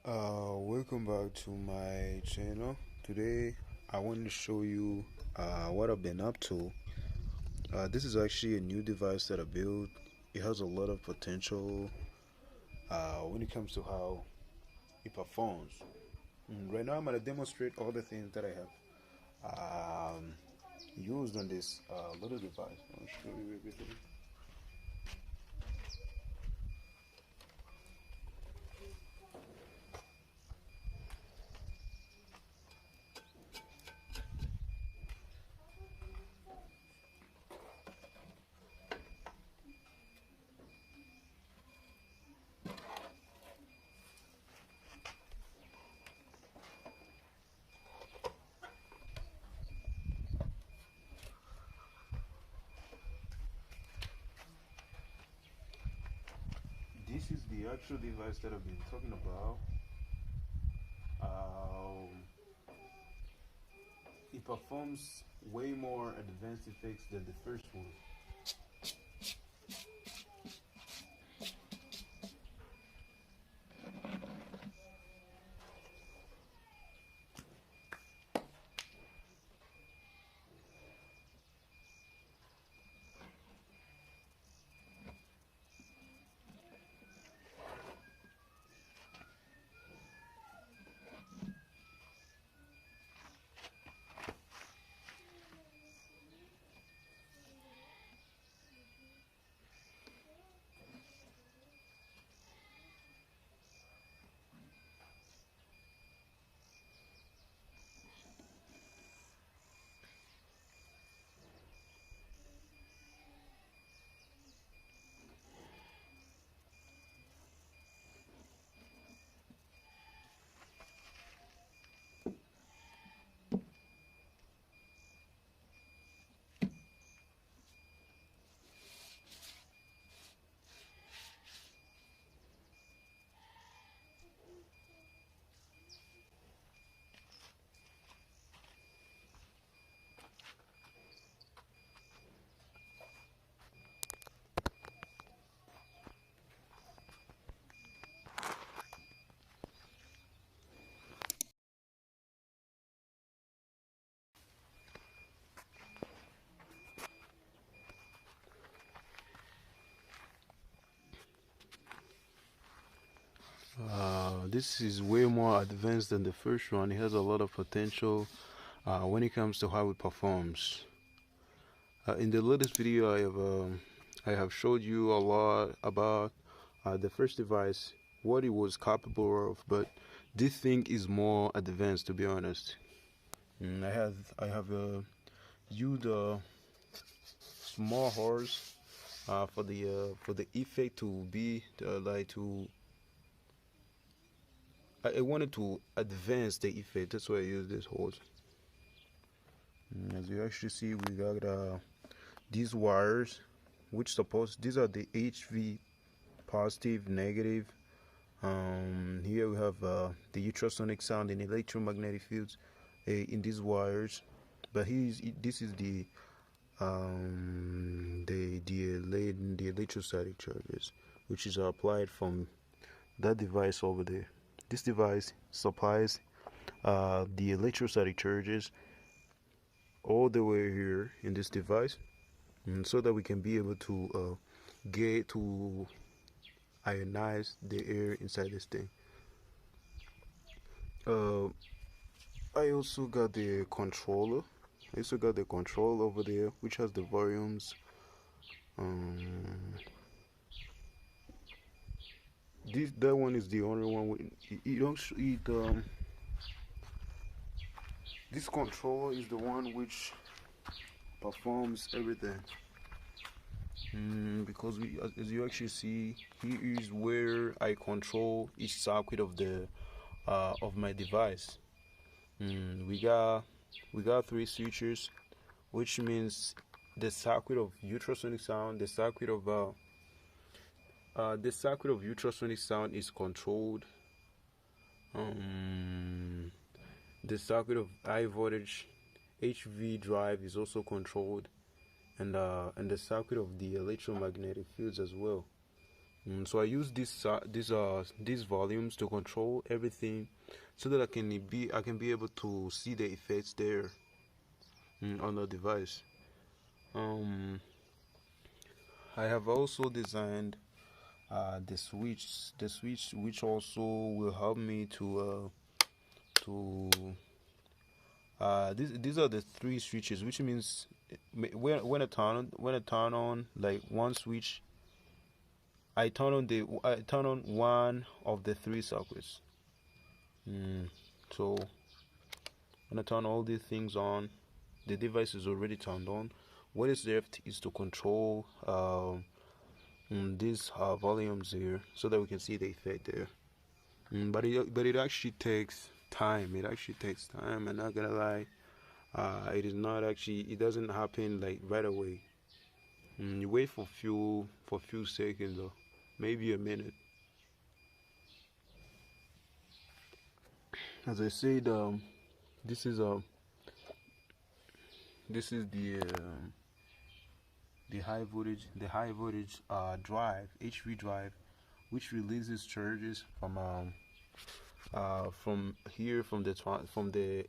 Welcome back to my channel. Today I want to show you what I've been up to. This is actually a new device that I built. It has a lot of potential when it comes to how it performs. Right now I'm going to demonstrate all the things that I have used on this little device. I'll show you everything. This is the actual device that I've been talking about. Um, it performs way more advanced effects than the first one. This is way more advanced than the first one. It has a lot of potential when it comes to how it performs. In the latest video, I have showed you a lot about the first device, what it was capable of, but this thing is more advanced, to be honest. I have used a small horse for the effect to be like to. I wanted to advance the effect. That's why I use this horse. As you actually see, we got these wires, which suppose these are the HV positive, negative. Here we have the ultrasonic sound and electromagnetic fields in these wires. But this is the electrostatic charges, which is applied from that device over there. This device supplies the electrostatic charges all the way here in this device, so that we can be able to get to ionize the air inside this thing. I also got the controller. I also got the control over there, which has the volumes. That one is the only one. This controller is the one which performs everything. Because as you actually see, here is where I control each circuit of my device. We got three switches, which means the circuit of ultrasonic sound, the circuit of ultrasonic sound is controlled. The circuit of high voltage HV drive is also controlled, and the circuit of the electromagnetic fields as well. So I use these volumes to control everything, so that I can be able to see the effects there on the device. Um, I have also designed the switch which also will help me to these are the three switches, which means when I turn on like one switch, I turn on one of the three circuits. So when I turn all these things on, the device is already turned on. What is left is to control these volumes here, so that we can see the effect there. But it actually takes time. It actually takes time. I'm not gonna lie. It is not actually. It doesn't happen like right away. You wait for few seconds or maybe a minute. As I said, this is this is the high voltage drive, HV drive, which releases charges from here from the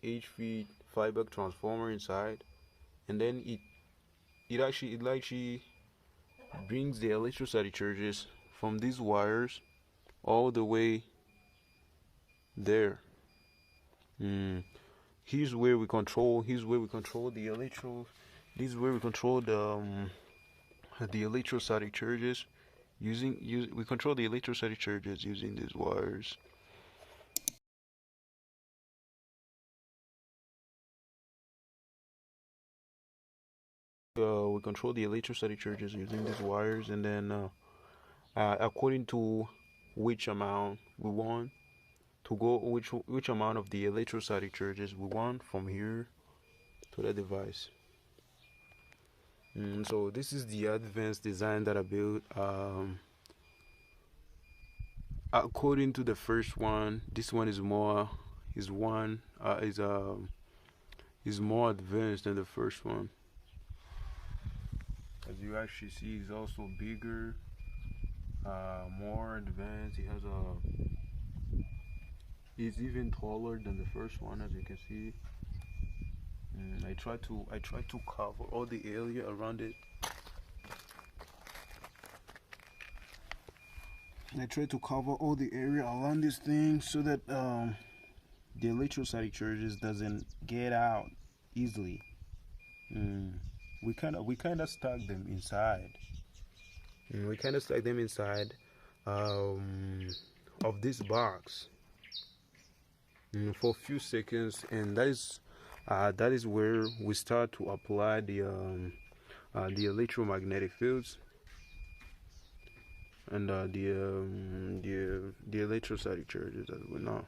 HV feedback transformer inside, and then it actually brings the electrostatic charges from these wires all the way there. Mm. Here's where we control the electro. This is where we control the electrostatic charges we control the electrostatic charges using these wires. We control the electrostatic charges using these wires, and then according to which amount we want to go, which amount of the electrostatic charges we want from here to the device. So this is the advanced design that I built. According to the first one, this one is more is more advanced than the first one. As you actually see, it's also bigger, more advanced. It's even taller than the first one, as you can see. I try to cover all the area around it. I try to cover all the area around this thing, so that the electrostatic charges doesn't get out easily. We kind of stack them inside. We kind of stack them inside um, of this box for a few seconds, and that is where we start to apply the electromagnetic fields and the electrostatic charges, as we know.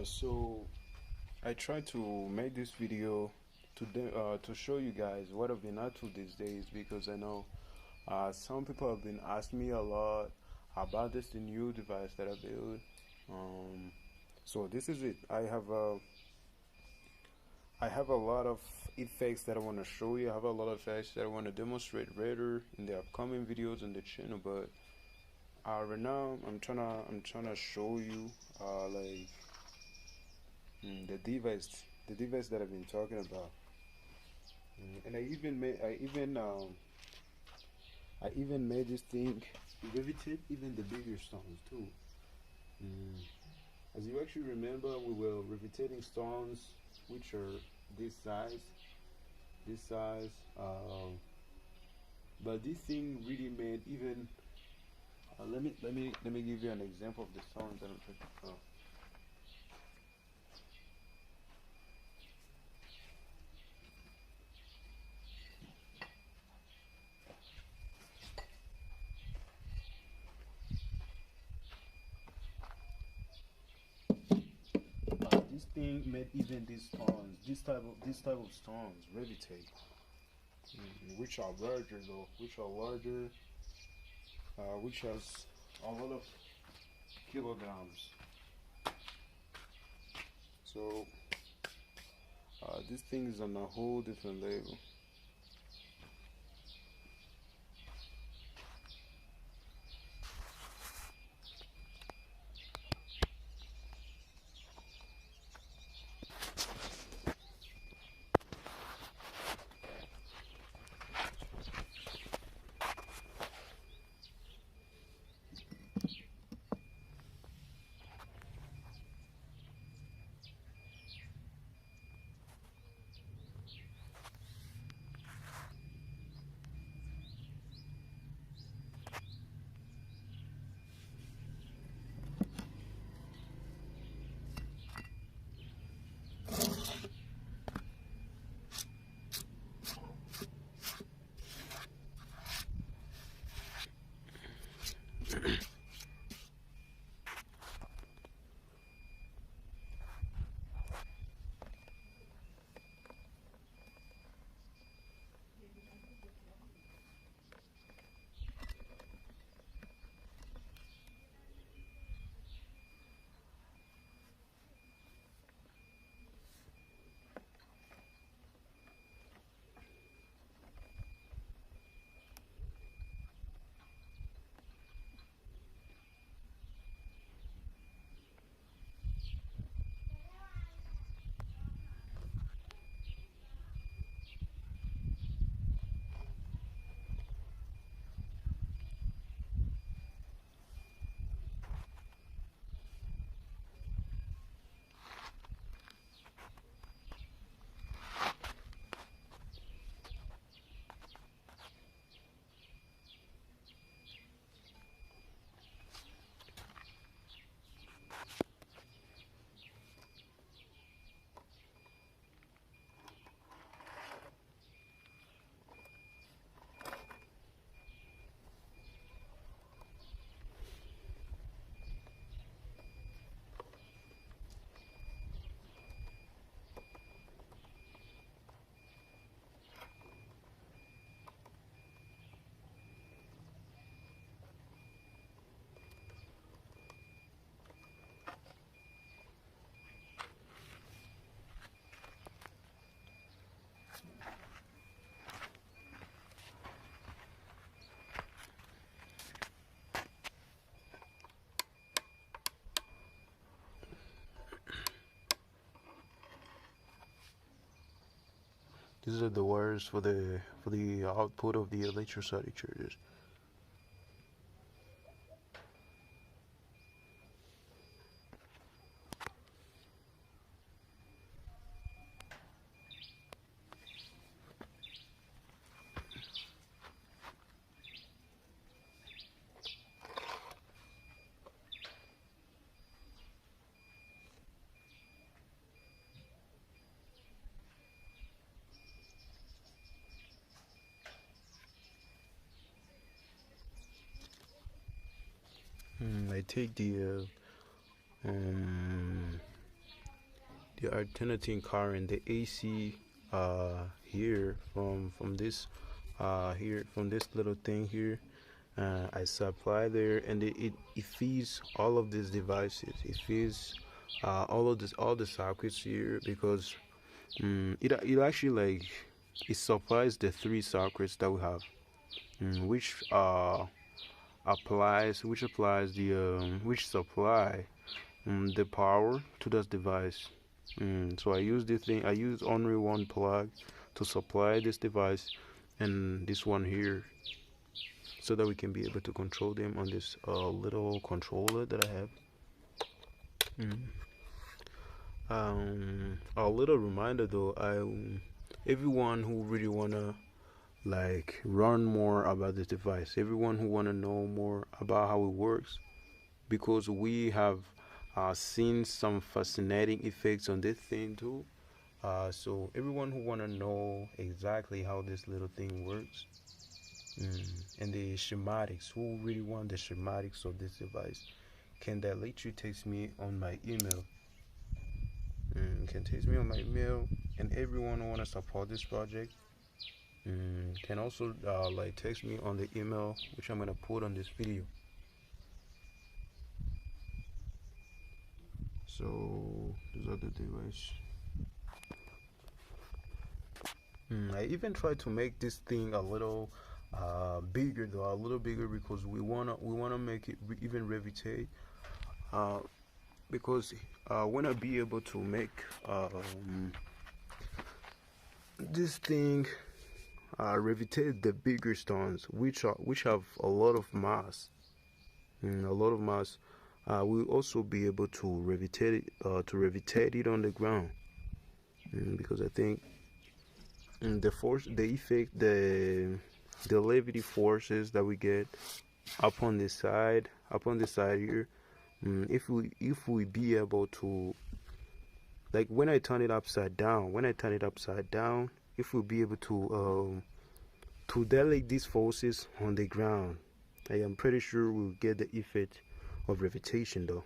So I try to make this video to show you guys what I've been up to these days, because I know some people have been asking me a lot about this new device that I built. So this is it. I have a lot of effects that I want to show you. I have a lot of effects that I want to demonstrate later in the upcoming videos on the channel, but Right now I'm trying to show you like the device that I've been talking about. And I even made this thing riveted even the bigger stones too. Mm. As you actually remember, we were riveting stones which are this size, this size. But this thing really made even. Let me give you an example of the stones that I'm talking about. This thing made even these stones, this type of stones, riveted, which are larger though, which has a lot of kilograms. So this thing is on a whole different level. These are the wires for the output of the electrostatic charges. I take um, the alternating current, the AC, here from this here from this little thing here. I supply there, and it feeds all of these devices. It feeds all the circuits here because it actually like it supplies the three circuits that we have, which which supply the power to this device. So I use this thing. I use only one plug to supply this device and this one here, so that we can be able to control them on this little controller that I have. A little reminder though, everyone who really wanna like learn more about this device, everyone who wanna know more about how it works, because we have seen some fascinating effects on this thing too. So everyone who wanna know exactly how this little thing works, and the schematics, who really want the schematics of this device, can that literally text me on my email. Can text me on my email, and everyone who wanna support this project can also like text me on the email which I'm gonna put on this video. So these are the device. I even tried to make this thing a little bigger though, a little bigger, because we wanna make it even revitate. Because when I be able to make this thing revitate the bigger stones, which have a lot of mass, we'll also be able to revitate it on the ground. Because I think the force, the effect, the levity forces that we get upon the side here, if we be able to, like when I turn it upside down, if we be able to delete these forces on the ground, I am pretty sure we'll get the effect of revitation though.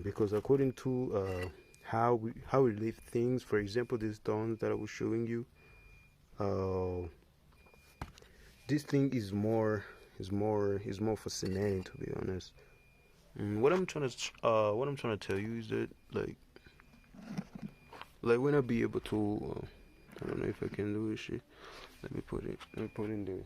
Because according to how we lift things, for example, these stones that I was showing you, this thing is more fascinating, to be honest. What I'm trying to tell you is that like when I be able to I don't know if I can do this shit. Let me put in there.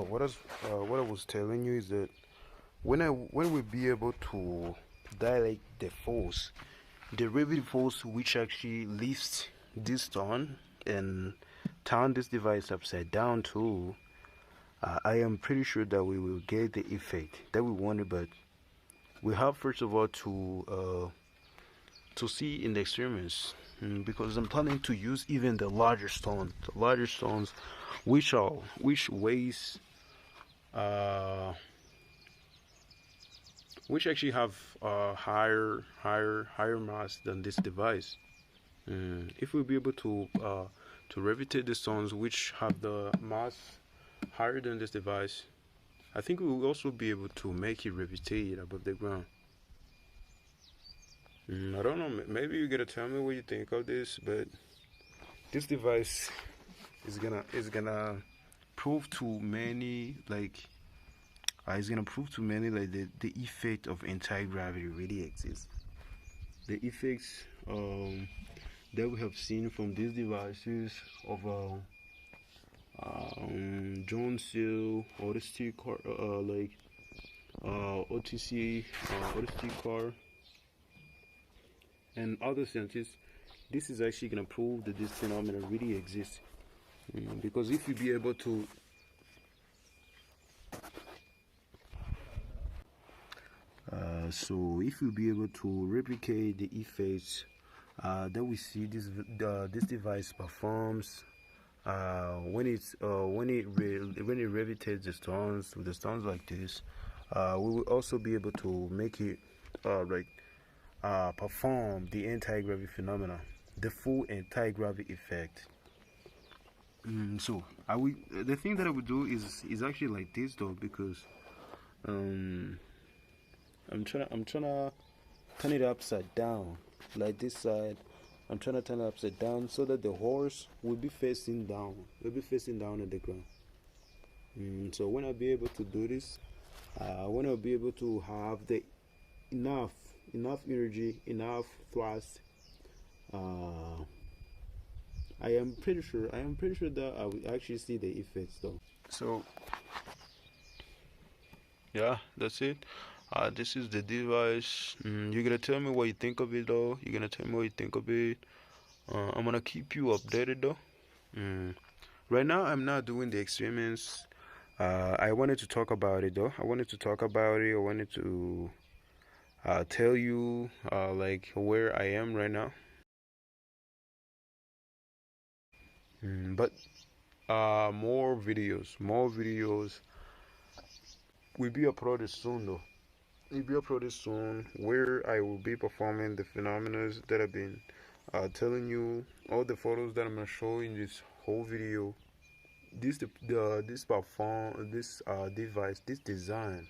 What I was telling you is that when we be able to dilate the force, the derivative force which actually lifts this stone and turn this device upside down too, I am pretty sure that we will get the effect that we wanted. But we have first of all to see in the experiments, because I'm planning to use even the larger stones, which weighs which actually have higher mass than this device. If we'll be able to revitate the stones which have the mass higher than this device, I think we will also be able to make it revitate above the ground. I don't know. Maybe you gotta tell me what you think of this, but this device is gonna prove to many like the effect of anti-gravity really exists. The effects that we have seen from these devices of John Seal, autistic car, OTC, autistic car, and other scientists, this is actually going to prove that this phenomenon really exists. Because if you be able to so if you be able to replicate the effects that we see this device performs when it levitates the stones with the stones like this, we will also be able to make it perform the anti-gravity phenomena, the full anti-gravity effect. So the thing that I would do is actually like this though, because I'm trying to turn it upside down, like this side. I'm trying to turn it upside down so that the horse will be facing down. Will be facing down at the ground. So when I'll be able to do this, when I'll be able to have the enough energy, enough thrust, I am pretty sure that I will actually see the effects though. So yeah, that's it. This is the device. You're gonna tell me what you think of it though. You're gonna tell me what you think of it. I'm gonna keep you updated though. Right now, I'm not doing the experiments. I wanted to talk about it though. I wanted to talk about it. I wanted to tell you like where I am right now. But more videos will be uploaded soon though. Will be uploaded soon where I will be performing the phenomena that I've been telling you. All the photos that I'm gonna show in this whole video. This device, this design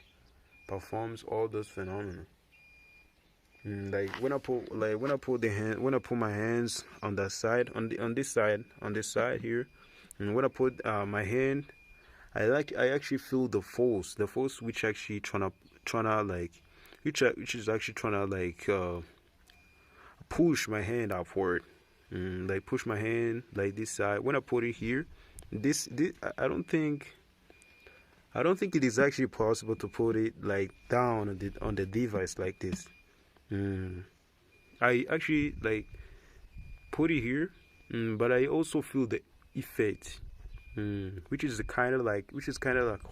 performs all those phenomena. Like when I put my hands on that side, on this side here, and when I put my hand, I actually feel the force which actually tryna like which is actually tryna like push my hand upward, like push my hand like this side. When I put it here, this I don't think it is actually possible to put it like down on the device like this. I actually like put it here, but I also feel the effect, which is kind of like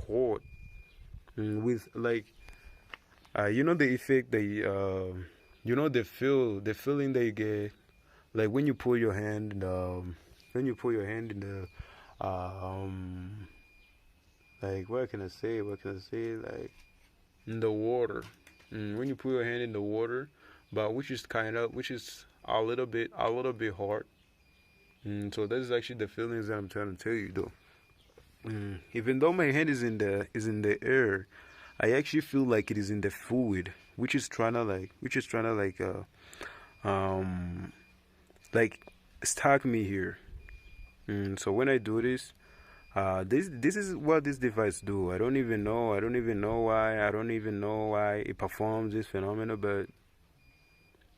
hot, with like you know the effect you know the feeling that you get like when you put your hand in the like what can I say like in the water, when you put your hand in the water, but which is a little bit hard. So that is actually the feelings that I'm trying to tell you though. Even though my hand is in the air, I actually feel like it is in the fluid, which is trying to um like stuck me here. So when I do this, this is what this device do. I don't even know why it performs this phenomena, but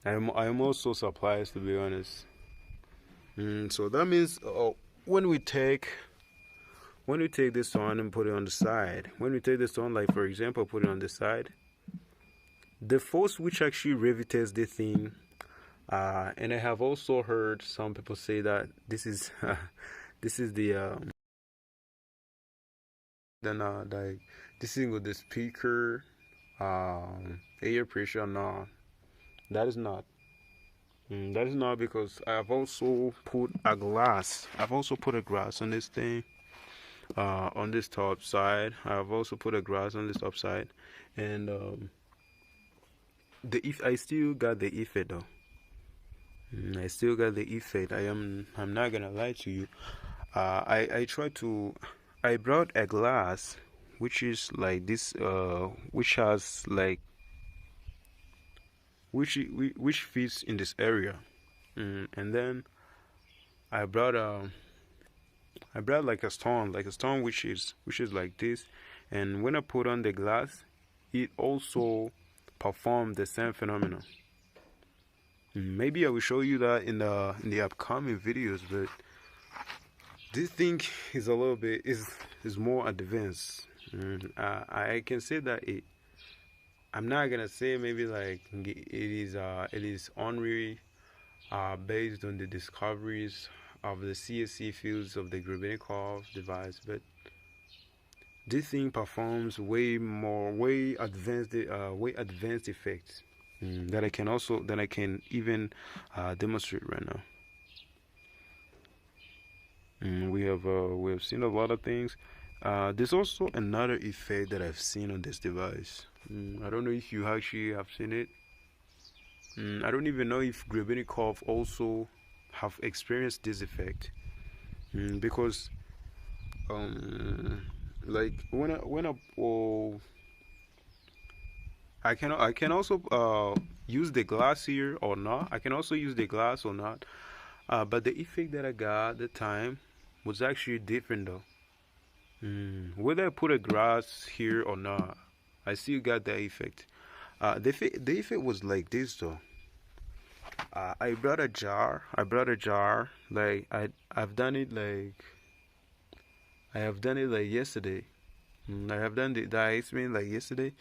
I'm also surprised, to be honest. So that means when we take this stone and put it on the side, when we take the stone, like for example, put it on the side, the force which actually riveted the thing, and I have also heard some people say that this is this is the then like this thing with the speaker, air pressure. No, that is not. That is not, because I've also put a glass. I've also put a glass on this thing, on this top side. I've also put a glass on this top side, and I still got the effect though. I still got the effect. I'm not gonna lie to you. I brought a glass which is like this, which has like which fits in this area, and then I brought like a stone, which is like this, and when I put on the glass, it also performed the same phenomenon. Maybe I will show you that in the upcoming videos, but this thing is a little bit is more advanced. I can say that I'm not gonna say maybe like it is unreal. based on the discoveries of the CSC fields of the Grebennikov device, but this thing performs way advanced effects that I can even demonstrate right now. We have seen a lot of things. There's also another effect that I've seen on this device. I don't know if you actually have seen it. I don't even know if Grebennikov also have experienced this effect. Because like I can also use the glass here or not. I can also use the glass or not. But the effect that I got at the time was actually different though. Whether I put a glass here or not, I still got that effect. The effect was like this though. I brought a jar. Like I've done it like yesterday. I have done the experiment like yesterday.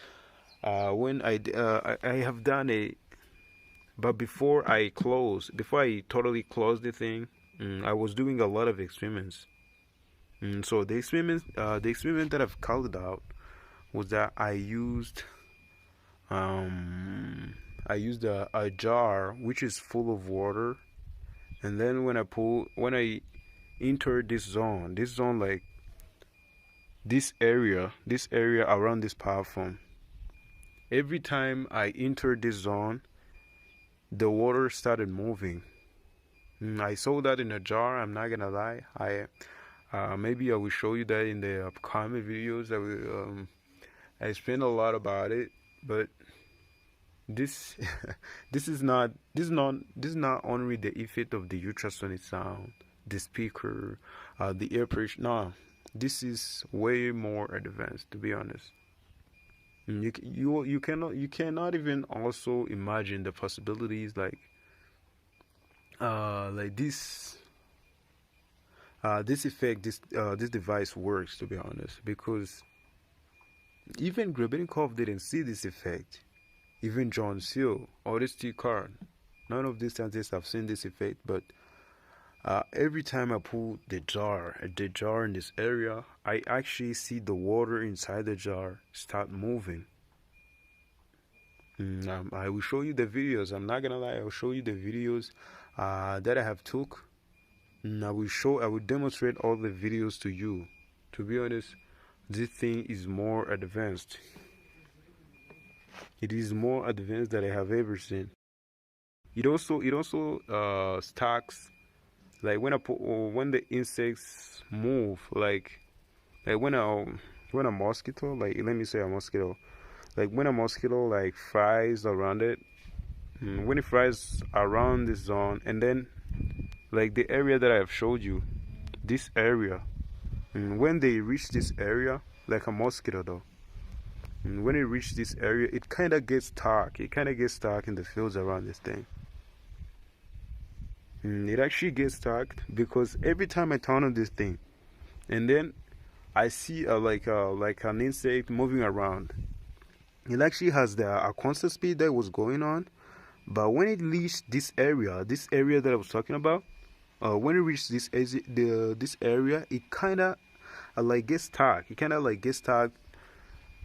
When I have done it, but before I totally closed the thing, I was doing a lot of experiments. So the experiment that I've called out was that I used a jar which is full of water, and then when I entered this zone like this area around this platform, every time I entered this zone, the water started moving. I saw that in a jar. I'm not gonna lie. Maybe I will show you that in the upcoming videos. I explain a lot about it, but this this is not only the effect of the ultrasonic sound, the speaker, the air pressure. No, this is way more advanced. To be honest, you cannot even also imagine the possibilities like this effect this device works, to be honest, because even Grebennikov didn't see this effect. Even John Seal or the Steve Card, none of these scientists have seen this effect. But every time I pull the jar in this area, I actually see the water inside the jar start moving. I will show you the videos. I'm not gonna lie. I will show you the videos that I have took. I will demonstrate all the videos to you. To be honest, this thing is more advanced. It is more advanced than I have ever seen. It also stacks like when the insects move, like when a mosquito, like let me say a mosquito, like when a mosquito like flies around it, when it flies around this zone, and then like the area that I have showed you, this area, when they reach this area, like a mosquito though, when it reaches this area, it kind of gets stuck. It kind of gets stuck in the fields around this thing. It actually gets stuck because every time I turn on this thing, and then I see like an insect moving around. It actually has a constant speed that was going on, but when it reached this area that I was talking about, when it reached this area, it kind of like gets stuck. It kind of like gets stuck.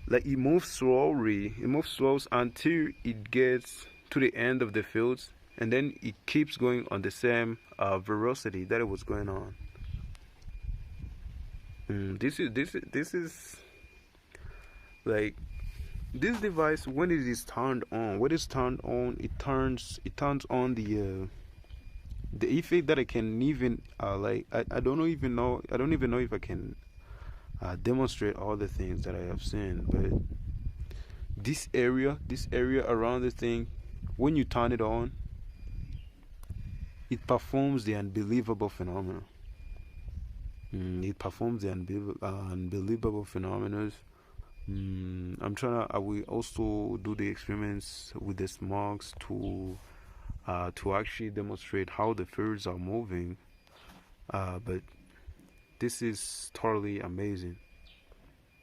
Like it moves slowly. It moves slow until it gets to the end of the fields, and then it keeps going on the same velocity that it was going on. This is like this device when it is turned on. When it's turned on, it turns on the effect that I can even like I don't even know if I can demonstrate all the things that I have seen, but this area around the thing, when you turn it on, it performs the unbelievable phenomena. It performs the unbelievable phenomena. I will also do the experiments with the smogs to actually demonstrate how the fields are moving. But this is totally amazing.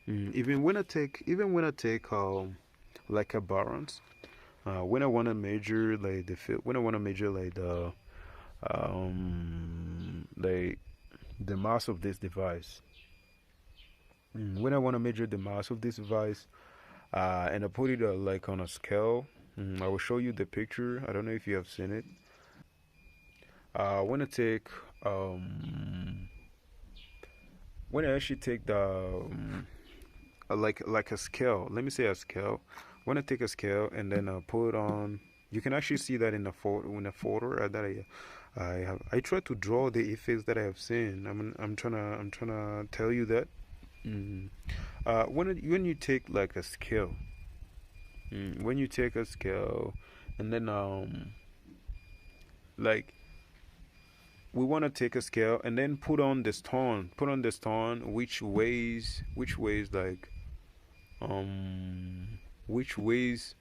Even when I take like a balance, when I want to measure like the field, when I want to measure like like the mass of this device. When I want to measure the mass of this device, and I put it like on a scale. I will show you the picture. I don't know if you have seen it. When I take when I actually take the like a scale. Let me say a scale. When I take a scale and then put on, you can actually see that in the photo that I have. I try to draw the effects that I have seen. I'm trying to tell you that. Mm. When you take like a scale, when you take a scale, and then like we want to take a scale and then put on the stone which weighs like um which weighs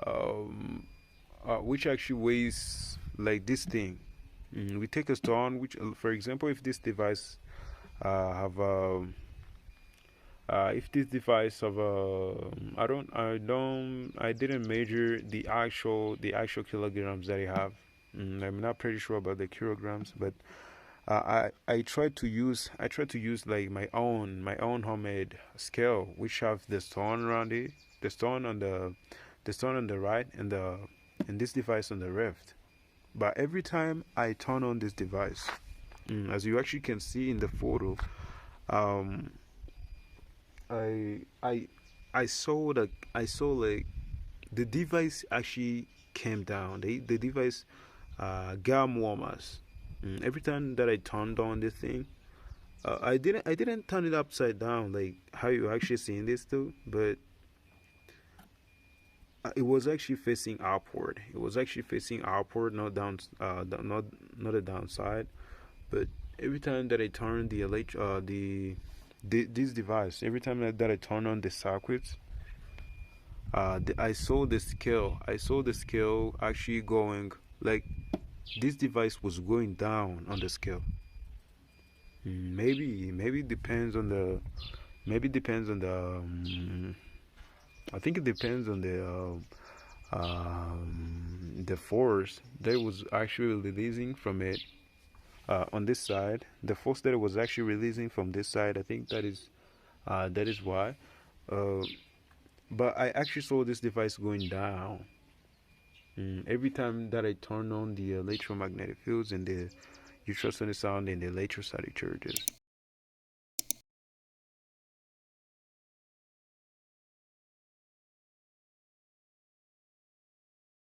um which actually weighs like this thing. We take a stone which, for example, if this device have if this device have I didn't measure the actual kilograms that I have. I'm not pretty sure about the kilograms, but I try to use like my own homemade scale, which have the stone around it, the stone on the stone on the right, and this device on the left. But every time I turn on this device, as you actually can see in the photo, um, I I I saw like the device actually came down. The device got warmers. Every time that I turned on this thing, I didn't turn it upside down like how you actually seeing this too, but it was actually facing upward. It was actually facing upward, not down, not a downside. But every time that I turn this device, every time that I turn on the circuits, I saw the scale actually going like this device was going down on the scale. Maybe it depends on the maybe it depends on the I think it depends on the force that it was actually releasing from it on this side. The force that it was actually releasing from this side, I think that is why. Uh, but I actually saw this device going down. Every time that I turn on the electromagnetic fields and the ultrasonic sound and the electrostatic charges.